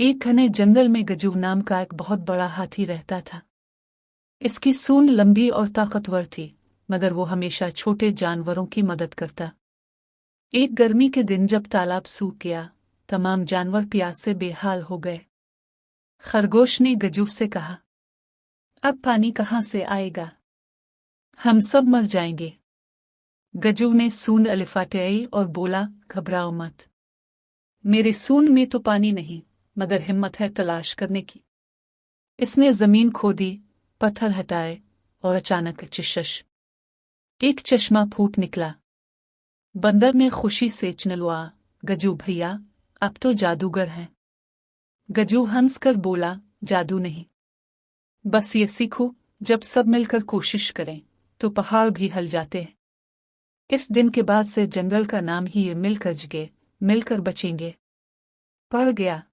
एक घने जंगल में गजू नाम का एक बहुत बड़ा हाथी रहता था। इसकी सूंड लंबी और ताकतवर थी, मगर वो हमेशा छोटे जानवरों की मदद करता। एक गर्मी के दिन जब तालाब सूख गया, तमाम जानवर प्यास से बेहाल हो गए। खरगोश ने गजू से कहा, अब पानी कहाँ से आएगा? हम सब मर जाएंगे। गजू ने सूंड लिफाटाई और बोला, घबराओ मत। मेरे सूंड में तो पानी नहीं, मगर हिम्मत है तलाश करने की। इसने जमीन खोदी, पत्थर हटाए और अचानक चिशश एक चश्मा फूट निकला। बंदर ने खुशी से चिल्लाया, गजू भैया, अब तो जादूगर हैं। गजू हंसकर बोला, जादू नहीं, बस ये सीखो, जब सब मिलकर कोशिश करें तो पहाड़ भी हिल जाते हैं। इस दिन के बाद से जंगल का नाम ही मिलकर जगे, मिलकर बचेंगे पड़ गया।